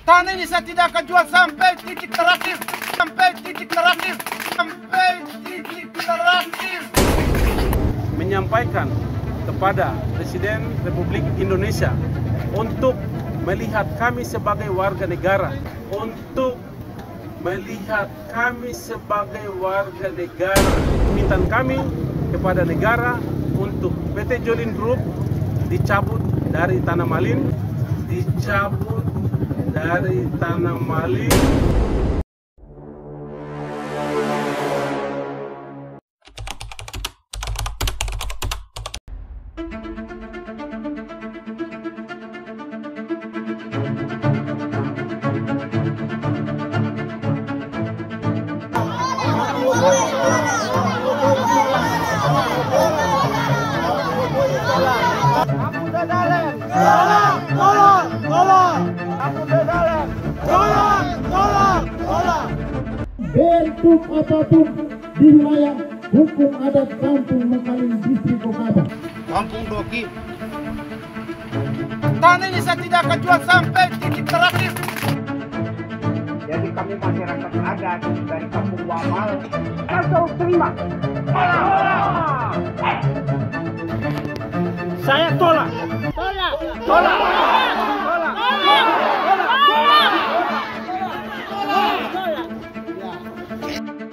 Tanah ini saya tidak akan jual sampai titik terakhir. Sampai titik terakhir. Sampai titik terakhir. Menyampaikan kepada Presiden Republik Indonesia untuk melihat kami sebagai warga negara, untuk melihat kami sebagai warga negara. Permintaan kami kepada negara untuk PT Jolin Group dicabut dari Tanah Malin, dicabut dari Tanah Malin. Bentuk apapun di wilayah hukum adat Kampung Mekaling Distrik Okaba. Kampung Doki. Tanah ini saya tidak akan jual sampai titik terakhir. Jadi kami masyarakat adat dari Kampung Wamal harus terima. Saya tolak. Tolak. Tolak.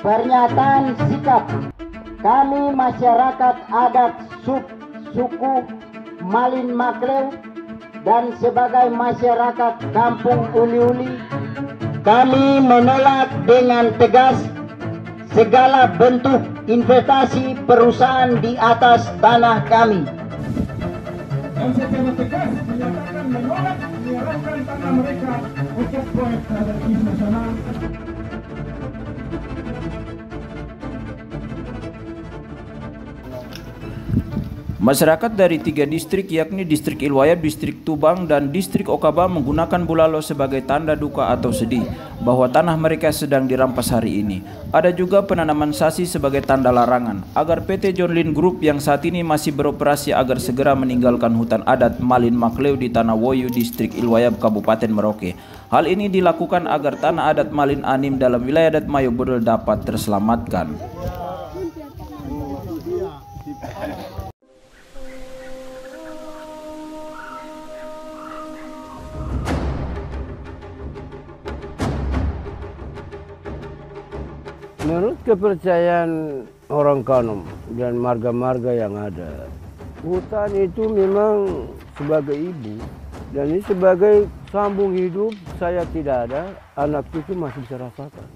Pernyataan sikap kami masyarakat adat suku Malin Makleu dan sebagai masyarakat Kampung Uli-Uli, kami menolak dengan tegas segala bentuk investasi perusahaan di atas tanah kami. Dan secara tegas menyatakan menolak menyerahkan tanah mereka untuk proyek strategis nasional. Masyarakat dari 3 distrik yakni Distrik Ilwayab, Distrik Tubang, dan Distrik Okaba menggunakan bulalo sebagai tanda duka atau sedih bahwa tanah mereka sedang dirampas hari ini. Ada juga penanaman sasi sebagai tanda larangan agar PT Jolin Group yang saat ini masih beroperasi agar segera meninggalkan hutan adat Malin Makleu di Tanah Woyu, Distrik Ilwayab, Kabupaten Merauke. Hal ini dilakukan agar tanah adat Malin Anim dalam wilayah adat Mayobodol dapat terselamatkan. Menurut kepercayaan orang Kanom dan marga-marga yang ada, hutan itu memang sebagai ibu dan ini sebagai sambung hidup. Saya tidak ada, anak itu masih bisa rasakan.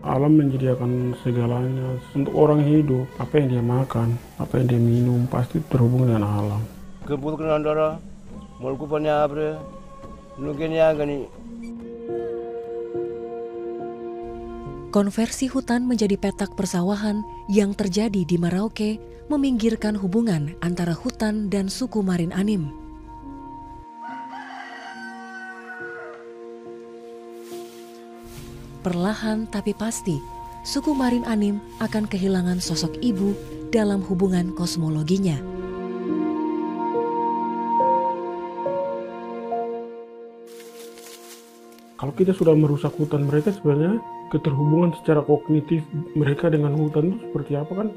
Alam menyediakan segalanya untuk orang hidup. Apa yang dia makan, apa yang dia minum, pasti terhubung dengan alam. Kepulkan antara Molkupannya abre, nugennya gani. Konversi hutan menjadi petak persawahan yang terjadi di Merauke meminggirkan hubungan antara hutan dan suku Malin Anim. Perlahan tapi pasti, suku Malin Anim akan kehilangan sosok ibu dalam hubungan kosmologinya. Kalau kita sudah merusak hutan mereka, sebenarnya keterhubungan secara kognitif mereka dengan hutan itu seperti apa kan?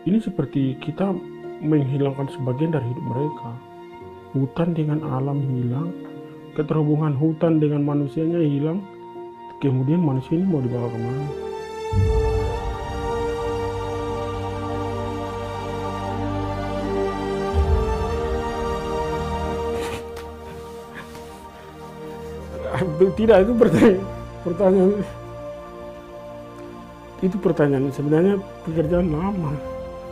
Ini seperti kita menghilangkan sebagian dari hidup mereka. Hutan dengan alam hilang, keterhubungan hutan dengan manusianya hilang, kemudian manusia ini mau dibawa kemana? Tidak, itu pertanyaan sebenarnya pekerjaan lama.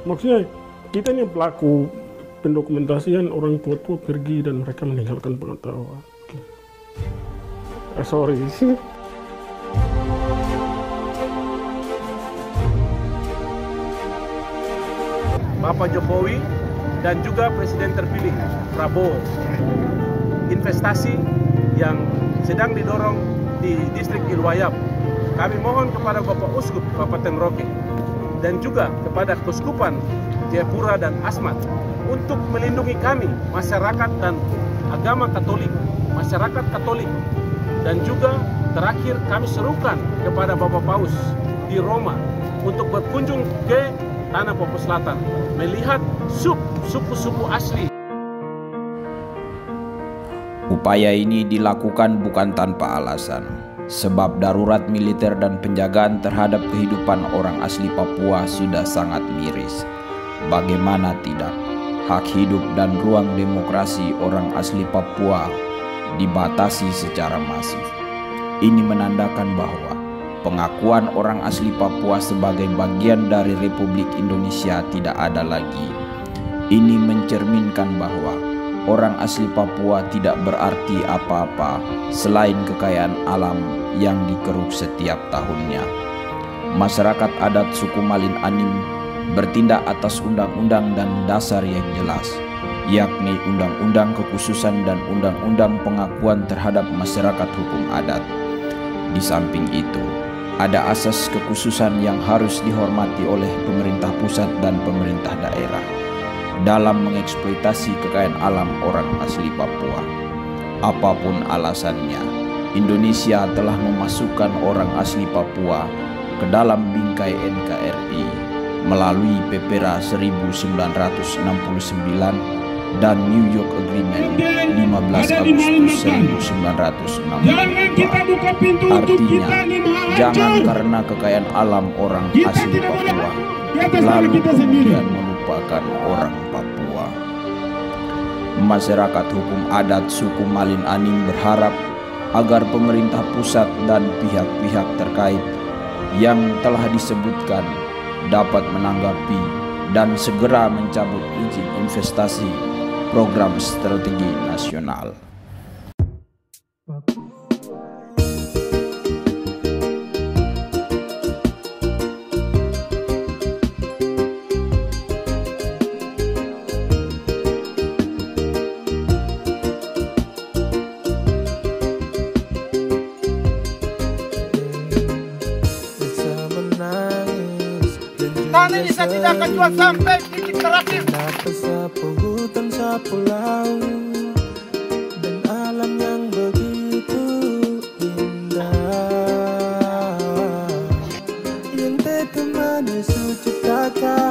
Maksudnya kita ini pelaku pendokumentasian, orang tua pergi dan mereka meninggalkan pengetahuan. Sorry. Bapak Jokowi dan juga Presiden terpilih Prabowo, investasi yang sedang didorong di Distrik Ilwayab. Kami mohon kepada Bapak Uskup Kabupaten Merauke dan juga kepada Keuskupan Jayapura dan Asmat untuk melindungi kami, masyarakat dan agama Katolik, masyarakat Katolik. Dan juga terakhir kami serukan kepada Bapak Paus di Roma untuk berkunjung ke Tanah Papua Selatan, melihat suku-suku asli. Upaya ini dilakukan bukan tanpa alasan, sebab darurat militer dan penjagaan terhadap kehidupan orang asli Papua sudah sangat miris. Bagaimana tidak, hak hidup dan ruang demokrasi orang asli Papua dibatasi secara masif. Ini menandakan bahwa pengakuan orang asli Papua sebagai bagian dari Republik Indonesia tidak ada lagi. Ini mencerminkan bahwa orang asli Papua tidak berarti apa-apa selain kekayaan alam yang dikeruk setiap tahunnya. Masyarakat adat suku Malin Anim bertindak atas undang-undang dan dasar yang jelas, yakni Undang-Undang Kekhususan dan Undang-Undang Pengakuan terhadap Masyarakat Hukum Adat. Di samping itu, ada asas kekhususan yang harus dihormati oleh pemerintah pusat dan pemerintah daerah dalam mengeksploitasi kekayaan alam orang asli Papua. Apapun alasannya, Indonesia telah memasukkan orang asli Papua ke dalam bingkai NKRI melalui PPRA 1969 dan New York Agreement 15 Agustus 1964. Artinya, jangan karena kekayaan alam orang asli Papua lalu kemudian melupakan orang Papua. Masyarakat hukum adat suku Malin Anim berharap agar pemerintah pusat dan pihak-pihak terkait yang telah disebutkan dapat menanggapi dan segera mencabut izin investasi program strategi nasional. Tanah ini saya tidak akan jual sampai titik terakhir. Sapu hutan, sapu laut, dan alam yang begitu indah yang tetemani Yesus ciptakan.